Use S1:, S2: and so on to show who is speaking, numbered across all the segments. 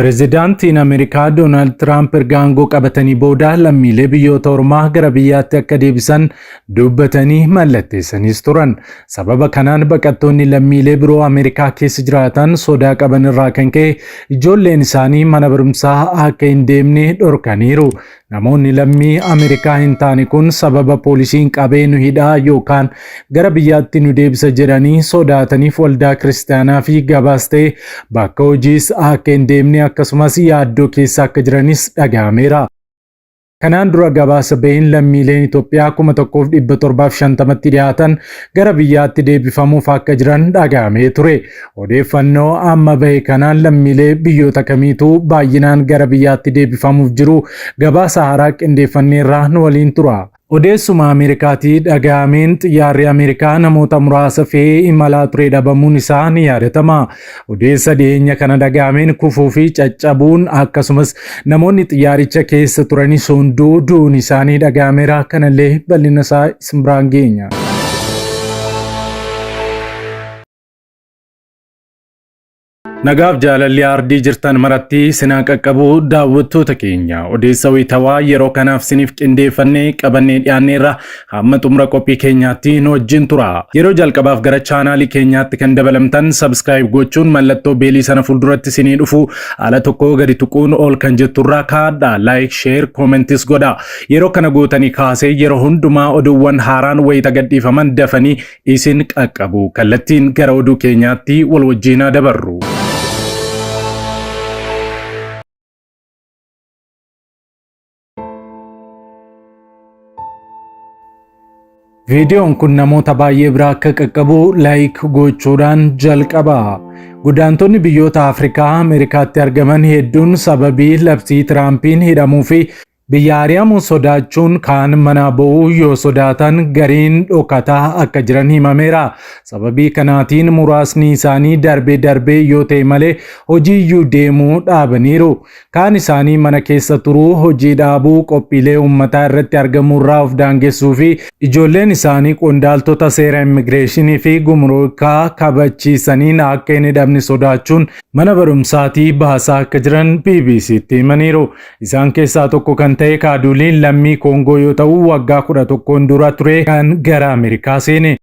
S1: Pireezidaantiin Ameerikaa Doonaald Tiraamp erga aangoo qabatanii booda lammiilee biyyoota ormaa gara biyyaatti akka deebisan dubbatanii mallatteessanis turan. Sababa kanaan baqattoonni lammiilee biroo Ameerikaa keessa jiraatan sodaa qaban irraa kan ka'e ijoolleen isaanii mana barumsaa akka hin deemne dhorkaniiru. Namoonni lammii Ameerikaa hin taane kun sababa poolisiin qabee nu hidhaa yookaan gara biyyaatti nu deebisa jedhanii sodaataniif waldaa kiristaanaa fi gabaas ta'e bakka hojiis akka hin deemne akkasumas yaaddoo keessa akka jiranis dhaga'ameera. Kanaan dura gabaasa bahin lammiileen Itoophiyaa 1750tti dhiyaatan gara biyyaatti deebifamuuf akka jiran dhaga'amee ture. Odeeffannoo amma bahe kanaan lammiilee biyyoota kamiituu baay'inaan gara biyyaatti deebifamuuf jiru gabaasa haaraa qindeeffanneerraa nu waliin tura. Odeessuma Ameerikaatii dhaga'ameen xiyyaarri Ameerikaa namoota muraasa fe'ee imalaa ture dhabamuun isaa ni yaadatama. Odeessa dhiyeenya kana dhaga'ameen kufuu fi caccabuun akkasumas namoonni xiyyaaricha keessa turanis hunduu du'uun isaanii dhaga'ameera. Kanallee bal'ina isaa isin biraan geenya. Nagaaf jaalalli ardii jirtan maratti sinaa qaqqabu daawwattoota keenya odeessa wayitawaa yeroo kanaaf siniif qindeeffannee qabannee dhiyaanneerra hamma xumura qophii keenyaatti nu wajjin tura. Yeroo jalqabaaf gara chaanaalii keenyaatti kan dabalamtan subscribe gochuun mallattoo beelii sana fuulduratti sinii dhufu ala tokko gadi tuquun ol kan jetturraa kaadha like share commentis godha. Yeroo kana gootanii kaasee yeroo hundumaa oduuwwan haaraan wayita gadhiifaman dafanii isin qaqqabu. Kallattiin gara oduu keenyaatti wal wajjinaa dabarru. Viidiyoon kun namoota baay'ee biraa akka qaqqabu laayik gochuudhaan jalqaba. Godaantonni biyyoota Afrikaa Ameerikaatti argaman hedduun sababii labsii Tiraampiin hidhamuu fi biyya ari'amuu sodaachuun kaan mana ba'uu yoo sodaatan gariin dhokataa akka jiran himameera. Sababii kanaatiin muraasni isaanii darbee yoo ta'e malee hojiiyyuu deemuu dhaabaniiru. Kaan isaanii mana keessa turuu, hojii dhaabuu, qophiilee uummataa irratti argamuurraa of daangessuu fi ijoolleen isaanii qondaaltota seera immigireeshinii fi gumruukaa kabachiisaniin akka hin hidhamne sodaachuun mana barumsaatii baasaa akka jiran BBC'tti himaniiru. Isaan keessaa tokko kan ta'e Kaaduliin lammii Koongoo yoo ta'u waggaa 11 dura ture kan gara Ameerikaa seene.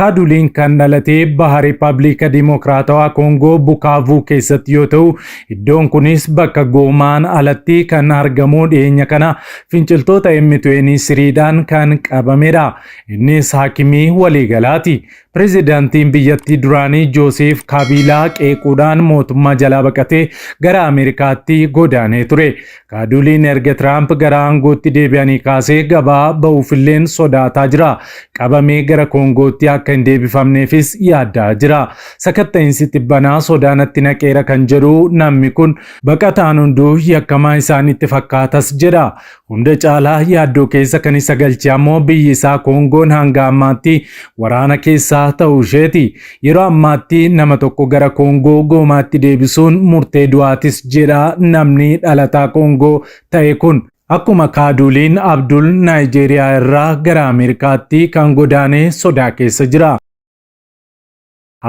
S1: Kaaduliin kan dhalatee baha Riippaabilika Dimokiraatawaa Koongoo Bukaavuu keessatti yoo ta'u iddoon kunis bakka goomaan alatti kan argamu dhiyeenya kana finciltoota M23 kan qabamedha. Innis haakimii waliigalaati. Pireezidaantiin biyyattii duraanii Joosef Kaabilaa qeequudhaan mootummaa jalaa baqatee gara Ameerikaatti godaanee ture. Kaaduliin erga Tiraamp gara aangootti deebi'anii kaasee gabaa ba'uufilleen sodaataa jira. Qabamee gara Koongootti akka hin deebifamneefis yaaddaa jira. Sakatta'insi tibbanaa sodaanatti naqeera kan jedhu namni kun baqataan hunduu yakkamaa isaanitti fakkaatas jedha. Hunda caalaa yaaddoo keessa kan isa galche ammoo biyyi isaa Koongoon hanga ammaatti waraana keessaa ta'uu isheeti. Yeroo ammaatti nama tokko gara Koongoo goomaatti deebisuun murtee du'aatis jedha namni dhalataa Koongoo ta'e kun. Akkuma Kaaduliin Abdul Naayijeeriyaa irraa gara Ameerikaatti kan godaanee sodaa keessa jira.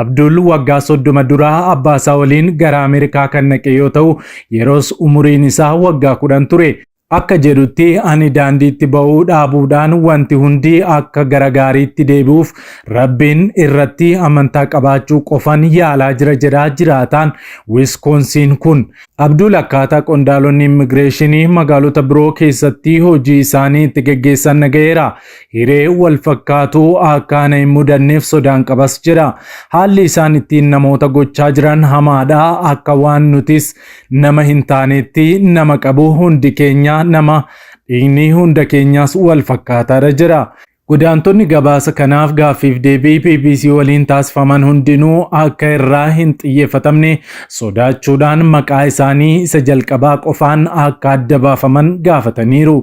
S1: Abdul waggaa 30 duraa abbaa isaa waliin gara Ameerikaa kan naqe yoo ta'u yeroos umuriin isaa waggaa 10 ture. Akka jedhutti ani daandiitti ba'uu dhaabuudhaan wanti hundi akka gara gaariitti deebi'uuf Rabbiin irratti amantaa qabaachuu qofan yaalaa jira jedhaa jiraataan Wiskoonsiin kun. Abdul akkaataa qondaalonni immigireeshinii magaalota biroo keessatti hojii isaanii itti geggeessan dhaga'eera. Hiree wal fakkaatu akka hin mudanneef sodaan qabas jedha. Haalli isaan ittiin namoota gochaa jiran hamaadha. Akka waan nutis nama hin taanetti nama qabu hundi keenya nama dhiigni hunda keenyaas wal fakkaataadha jira. Godaantonni gabaasa kanaaf gaaffiif deebii BBC waliin taasifaman hundinuu akka irraa hin xiyyeeffatamne sodaachuudhaan maqaa isaanii isa jalqabaa qofaan akka adda baafaman gaafataniiru.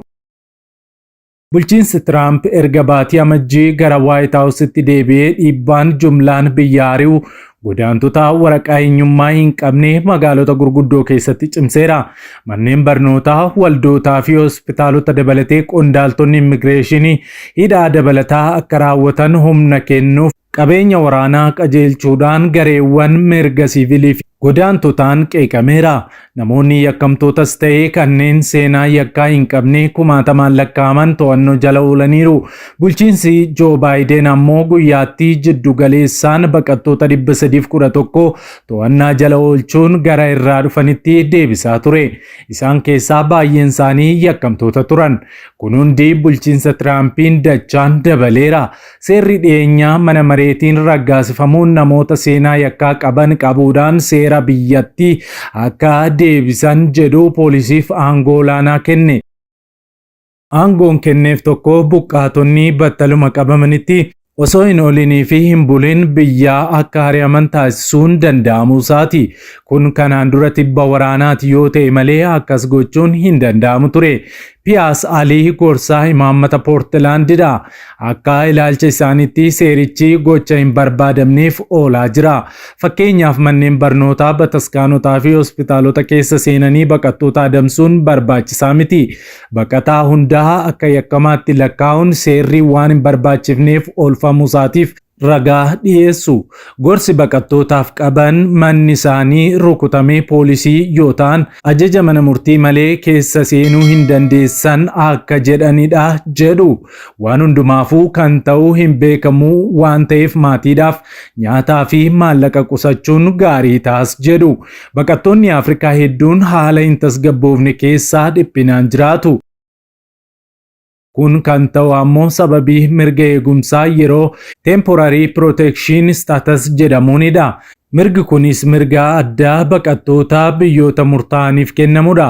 S1: Bulchiinsi Tiraamp erga baatii amajjii gara Waayit Haawusitti deebi'ee dhiibbaan jumlaan biyya ari'u godaantota waraqaa eenyummaa hin qabne magaalota gurguddoo keessatti cimseera. Manneen barnootaa, waldootaa fi hospitaalota dabalatee qondaaltonni immigireeshinii hidhaa dabalataa akka raawwatan humna kennuuf qabeenya waraanaa qajeelchuudhaan gareewwan mirga siviilii fi godaantotaan qeeqameera. Namoonni yakkamtootas ta'ee kanneen seenaa yakkaa hin qabne kumaatamaan lakkaa'aman to'annoo jala oolaniiru. Bulchiinsi Joo Baayiden ammoo guyyaatti jiddu galeessaan baqattoota 311 to'annaa jala oolchuun gara irraa dhufanitti deebisaa ture. Isaan keessaa baay'een isaanii yakkamtoota turan. Kun hundi bulchiinsa Tiraampiin dachaan dabaleera. Seerri dhiyeenyaa mana mareetiin raggaasifamuun namoota seenaa yakkaa qaban qabuudhaan seera biyyattii akka deebisan jedhu poolisiif aangoo olaanaa kenne. Aangoon kenneef tokko buqqaatonni battaluma qabamanitti osoo hin oolinii fi hin bulin biyyaa akka ari'aman taasisuun danda'amuu isaati. Kun kanaan dura tibba waraanaati yoo ta'e malee akkas gochuun hin danda'amu ture. Piyaas Alii gorsaa imaammata Poortilaandidha. Akka ilaalcha isaaniitti seerichi gocha hin barbaadamneef oolaa jira. Fakkeenyaaf manneen barnootaa, bataskaanotaa fi hospitaalota keessa seenanii baqattoota adamsuun barbaachisaa miti. Baqataa hundaa akka yakkamaatti lakkaa'uun seerri waan hin barbaachifneef oolfamuu isaatiif ragaa dhiyeessu. Gorsi baqattootaaf qaban manni isaanii rukutamee poolisii yoo ta'an ajaja mana murtii malee keessa seenuu hin dandeessan akka jedhanidha jedhu. Waan hundumaafuu kan ta'u hin beekamu waan ta'eef maatiidhaaf nyaataa fi maallaqa qusachuun gaarii taas jedhu. Baqattoonni Afrikaa hedduun haala hin tasgabboofne keessaa dhiphinaan jiraatu. Kun kan ta'u ammoo sababii mirga eegumsaa yeroo temporary protection status jedhamuunidha. Mirgi kunis mirga addaa baqattoota biyyoota murtaa'aniif kennamudha.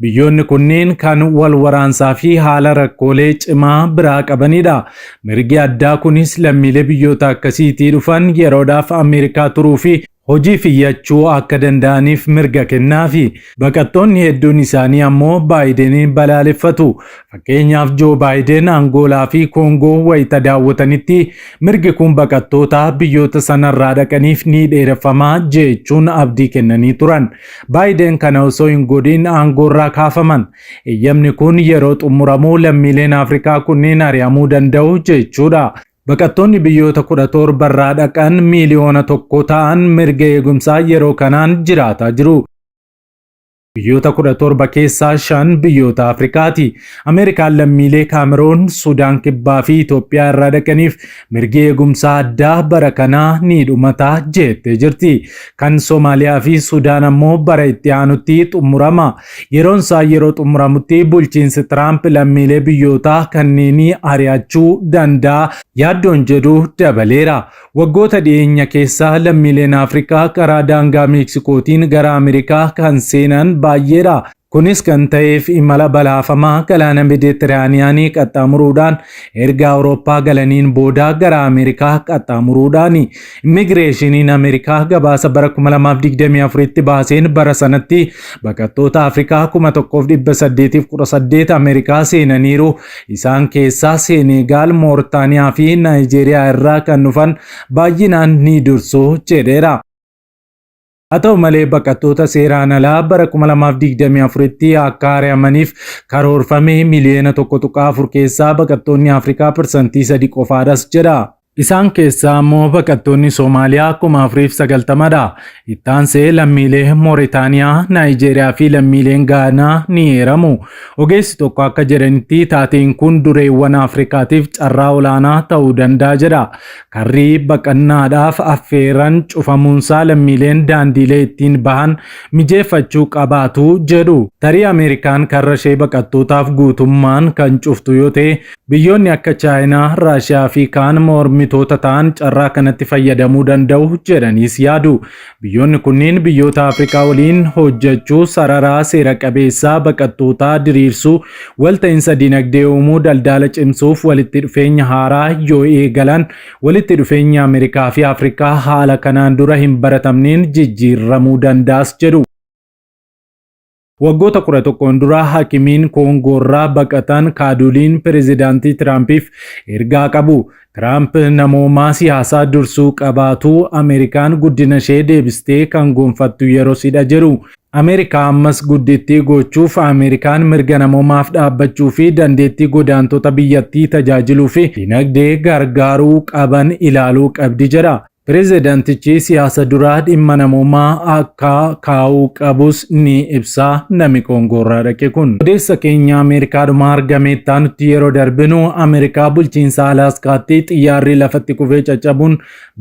S1: Biyyoonni kunneen kan wal waraansaa fi haala rakkoolee cimaa biraa qabanidha. Mirgi addaa kunis lammiilee biyyoota akkasiitii dhufan yeroodhaaf Ameerikaa turuu fi hojii fiyyachuu akka danda'aniif mirga kennaafi. Baqattoonni hedduun isaanii ammoo Baayideniin balaaleffatu. Fakkeenyaaf Joo Baayiden Angoolaa fi Koongoo wayita daawwatanitti mirgi kun baqattoota biyyoota sanarraa dhaqaniif ni dheereffamaa jechuun abdii kennanii turan. Baayiden kana osoo hin godhin aangoorraa kaafaman. Eeyyamni kun yeroo xumuramuu lammiileen Afrikaa kunneen ari'amuu danda'u jechuudha. Baqattoonni biyyoota 17 irraa dhaqan miiliyoona 1 ta'an mirga eegumsaa yeroo kanaan jiraataa jiru. Biyyoota 17 keessaa 5 biyyoota Afrikaati. Ameerikaan lammiilee Kaameroon, Sudaan Kibbaa fi Itoophiyaa irraa dhaqaniif mirgi eegumsaa addaa bara kanaa ni dhumata jettee jirti. Kan Soomaaliyaa fi Sudaan ammoo bara itti aanutti xumurama. Yeroon isaa yeroo xumuramutti bulchiinsi Tiraamp lammiilee biyyootaa kanneenii ari'achuu danda'a yaaddoon jedhu dabaleera. Waggoota dhiyeenya keessaa lammiileen Afrikaa karaa daangaa Meeksikootiin gara Ameerikaa kan seenan baay'eedha. Kunis kan ta'eef imala balaafamaa galaana Meditiraaniyaanii qaxxaamuruudhaan erga Awurooppaa galaniin booda gara Ameerikaa qaxxaamuruudhaani. Immigireeshiniin Ameerikaa gabaasa bara 2024tti baaseen bara sanatti baqattoota Afrikaa 1818 Ameerikaa seenaniiru. Isaan keessaa Senegaal, Moortaaniyaa fi Naayijeeriyaa irraa kan dhufan baay'inaan ni dursu jedheera. Haa ta'u malee baqattoota seeraan alaa bara 2024tti akka ari'amaniif karoorfame miliyoona 1.4 keessaa baqattoonni Afrikaa parsantii 3 qofaadhas jedha. Isaan keessaa ammoo baqattoonni Soomaaliyaa 490dha. Itti aansee lammiilee Mooritaaniyaa, Naayijeeriyaa fi lammiileen Gaanaa ni heeramu. Ogeessi tokko akka jedhanitti taateen kun dureewwan Afrikaatiif carraa olaanaa ta'uu danda'a jedha. Karri baqannaadhaaf affeeran cufamuunsaa lammiileen daandiilee ittiin bahan mijeeffachuu qabaatu jedhu. Tarii Ameerikaan karra ishee baqattootaaf guutummaan kan cuftu yoo ta'e, biyyoonni akka Chaayinaa, Raashiyaa fi kaan mormitoota ta'an carraa kanatti fayyadamuu danda'u jedhaniis yaadu. Biyyoonni kunneen biyyoota Afrikaa waliin hojjechuu, sararaa seera qabeessaa baqattootaa diriirsuu, walta'iinsa dinagdee uumuu, daldala cimsuuf walitti dhufeenya haaraa yoo eegalan, walitti dhufeenya Ameerikaa fi Afrikaa haala kanaan dura hin baratamneen jijjiiramuu danda'as jedhu. Waggoota 11 dura hakimiin Koongoorraa baqatan kaaduliin pireezidaantii Tiraampiif ergaa qabu. Tiraamp namoomaa siyaasaa dursuu qabaatu Ameerikaan guddina ishee deebistee kan gonfattu yeroo sidha jedhu. Ameerikaa ammas guddittii gochuuf Ameerikaan mirga namoomaaf dhaabbachuu fi dandeettii godaantota biyyattii tajaajiluu fi dinagdee gargaaruu qaban ilaaluu qabdi jedha. Pireezidaantichi siyaasa duraa dhimma namummaa akka kaa'uu qabus ni ibsa namni Kongoorraa dhaqe kun. Odeessa keenya Ameerikaadhuma argametti nuti yeroo darbinu Ameerikaa bulchiinsa Alaaskaatti xiyyaarri lafatti kufee caccabuun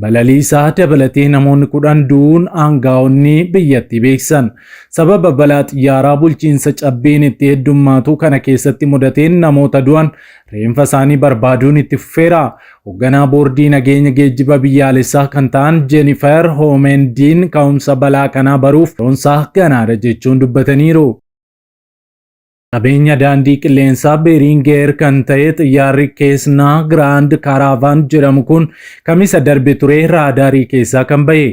S1: balaliisaa dabalatee namoonni 10 du'uun aangaa'onni biyyattii beeksisan. Sababa balaa xiyyaaraa bulchiinsa cabbiin itti heddummaatu kana keessatti mudateen namoota du'an reenfa isaanii barbaaduun itti fufeera. Hoogganaa boordii nageenya geejjiba biyyaalessaa kan ta'an Jennifer Homendiin ka'umsa balaa kanaa baruuf roonsaa ganaadha jechuun dubbataniiru. Qabeenya daandii qilleensaa Beeringeer kan ta'e xiyyaarri Keessnaa Giraand Kaaraavaan jedhamu kun kamisa darbe ture raadaarii keessaa kan ba'e.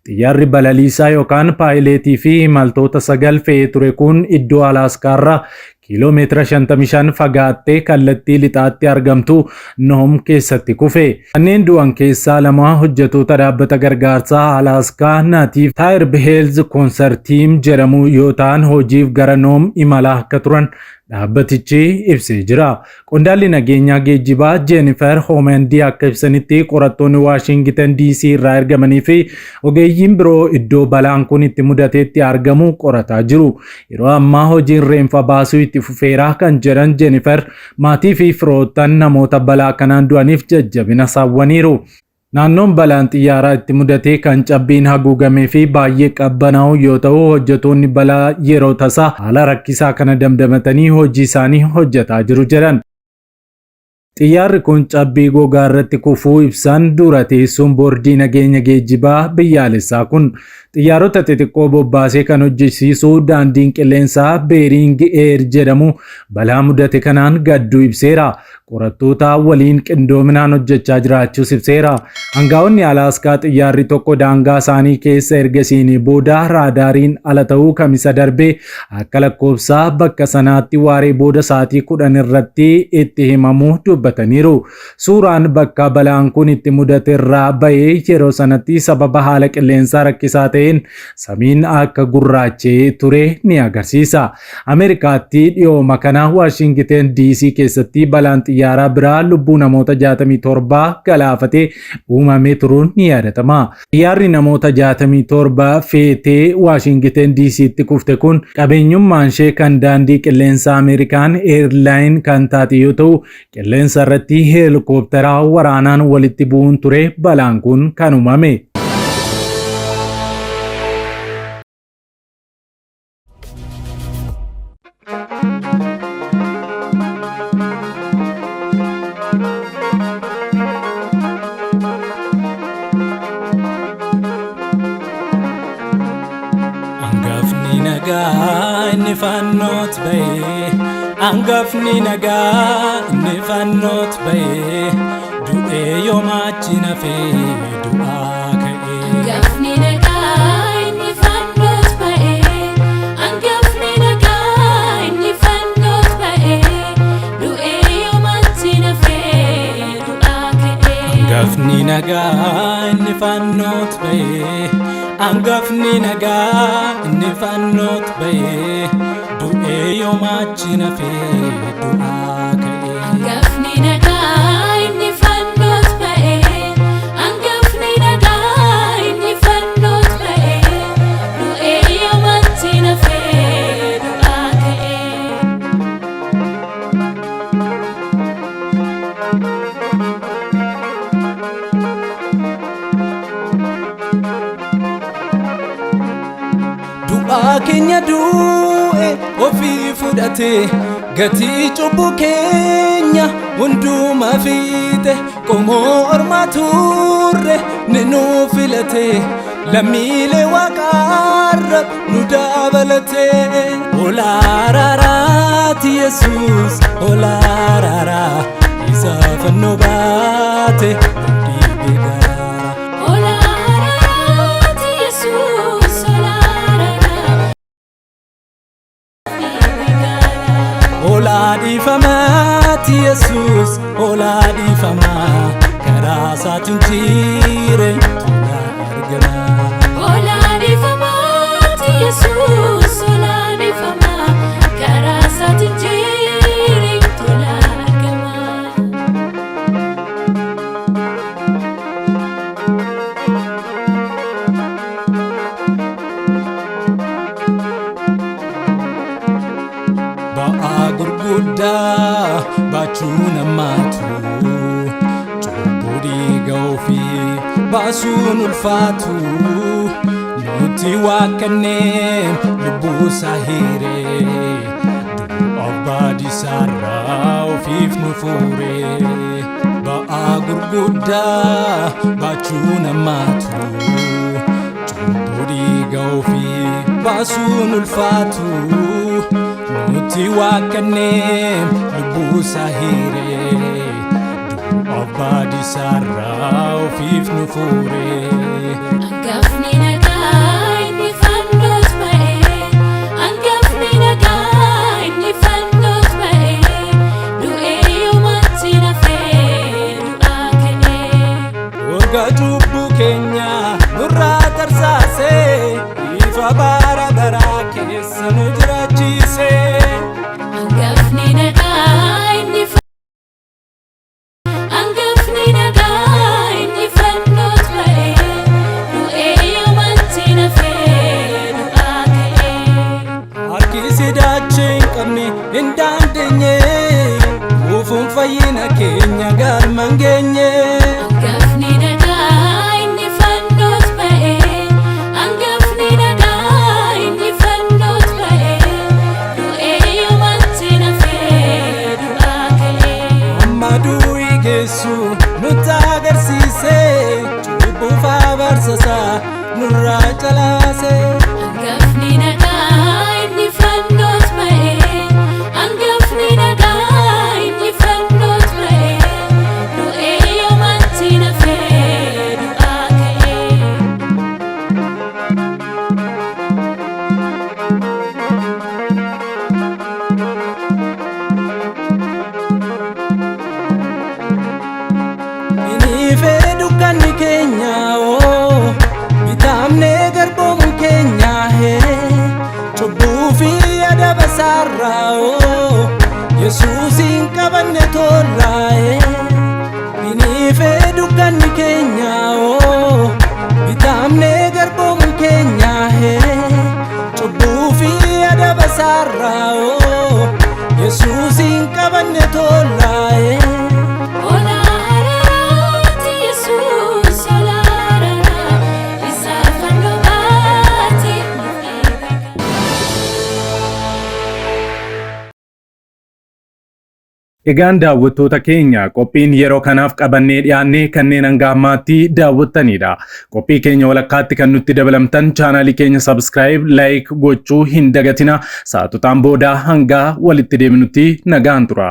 S1: Xiyyaarri balaliisaa yookaan paayileetii fi imaltoota 9 fe'ee ture kun iddoo Alaaskaarraa kiiloomeetira 55 fagaattee kallattii lixaatti argamtu Noom keessatti kufe. Kanneen du'an keessaa 2 hojjettoota dhaabbata gargaarsaa Alaaskaa Naatiif Taayirb Heelz Koonsartiim jedhamu yoo ta'an hojiif gara Noom imalaa akka turan dhaabbatichi ibsee jira. Qondaalli nageenyaa geejjibaa Jennifer Homendi akka ibsanitti qorattoonni Waashingtan DC irraa ergamanii fi ogeeyyiin biroo iddoo balaan kun itti mudateetti argamu qorataa jiru. Yeroo ammaa hojiin reenfa baasuu itti fufeeraa kan jedhan Jennifer maatii fi firoottan namoota balaa kanaan du'aniif jajjabina hawwaniiru. Naannoon balaan xiyyaaraa itti mudatee kan cabbiin haguugamee fi baay'ee qabbanaa'u yoo ta'u hojjettoonni balaa yeroo tasaa haala rakkisaa kana damdamatanii hojii isaanii hojjetaa jiru jedhan. Xiyyaarri kun cabbii gogaa irratti kufuu ibsan dura teessuun boordii nageenya geejjibaa biyyaalessaa kun xiyyaarota xixiqqoo bobbaasee kan hojjechiisu daandiin qilleensaa Beering Eer jedhamu balaa mudate kanaan gadduu ibseera. Qorattoota waliin qindoominaan hojjechaa jiraachuus ibseera. Aangaa'onni Alaaskaa xiyyaarri tokko daangaa isaanii keessa erga seenee booda raadaariin ala ta'uu kamisa darbee akka lakkoofsaa bakka sanaatti waaree booda sa'aatii 10 irratti itti himamuu dubbataniiru. Suuraan bakka balaan kun itti mudate irraa ba'ee yeroo sanatti sababa haala qilleensaa rakkisaa ta'een samiin akka gurraachee ture ni agarsiisa. Ameerikaatti dhiyooma kana Waashingtan DC keessatti balaan xiyyaara biraa lubbuu namoota 67 galaafatee uumamee turuun ni yaadatama. Xiyyaarri namoota 67 feetee Waashingtan DC'tti kufte kun qabeenyummaan ishee kan daandii qilleensaa Ameerikaan Eirlaayinii kan taate yoo ta'u qilleensa irratti heelikooptera waraanaan walitti bu'uun ture balaan kun kan uumame.
S2: Nifannot bae angafni nagaa nifannot bae du'e yoomachina fe du'aa ka'e angafni nagaa nifannot bae angafni nagaa nifannot bae du'e yoomachina fe du'aa ka'e angafni nagaa nifannot bae angafni nagaa nifannot bae du'e yoomachina fe du'aa ka'e angafni nagaa nifannot bae angafni nagaa nifannot bae du'e yoomachina fe du'aa ka'e. Keenya du'e ofii fudhate gatii cubbuu keenya hundumaa fiite qomoo ormaa turre ni nu filate lammiilee waaqarra nu dabalate. Olaaraaraati Yesuus olaaraara isa fannoo baate hundii beekara. Olaaraaraati Yesuus Olaadhiifamaati Yesuus olaadhiifamaa karaa isaatiin jireenyatu na argama. Olaadhiifamaati Yesuus olaadhiifamaa karaa isaatiin jireenyatu na argama. gurguddaa baachuu namaatu cubbuu dhiiga ofii baasuun ulfaatu nuti waaqannee lubbuu isaa hiiree du'aaf baadisaarraa ofiif nu fuuree ba'aa gurguddaa baachuu namaatu cubbuu dhiiga ofii baasuun ulfaatu nuti waaqannee lubbuu isaa hiiree du'aaf baadisaarraa ofiif nu fuuree.
S3: Angafni nagaa inni fannoos ba'ee, angafni nagaa inni fannoos ba'ee, du'ee yoomatti nafee du'aa ka'ee.
S2: Waggaa cubbuu keenya nurraa tarsaasee ifa bara baraa keessa nu jiraachisee.
S3: Angafni nagaa inni angafni nagaa inni fannoos ba'ee, du'ee yoomatti nafee du'aa ka'ee.
S2: Harki sidaachee hin qabne hin dandeenye nuufuun fayyina keenya galma hin geenye.
S3: Angafni nagaa inni fannoos ba'ee, angafni nagaa inni fannoos ba'ee, du'ee yoomatti nafee du'aa ka'ee.
S2: Amma du'ii geessu nutti agarsiisee cubbuuf abarsasaa nurraa calaasee.
S3: Angafni nagaa inni fannoos ba'ee, angafni nagaa inni fannoos ba'ee, du'ee yoomatti nafee du'aa ka'ee.
S2: Inni fedhu dukkanni keenya bitaamnee garboomuun keenya cubbuu fi adaba isaarraa Yesuusin qabanne toorraa. Inni fedhu dukkanni keenya bitaamnee garboomuun keenya cubbuu fi adaba isaarraa Yesuusin qabanne toorraa.
S3: Ola araaraati Yesuus ola araara isa fannoo baate nuuf eega.
S1: Egaan daawwattoota keenya qophiin yeroo kanaaf qabannee dhiyaannee kanneen hanga ammaatti daawwattanidha. Qophii keenya walakkaatti kan nutti dabalamtan chaanaalii keenya subscribe, like gochuu hin dagatina. Sa'aatotaan booda hanga walitti deebinutti nagaan tura.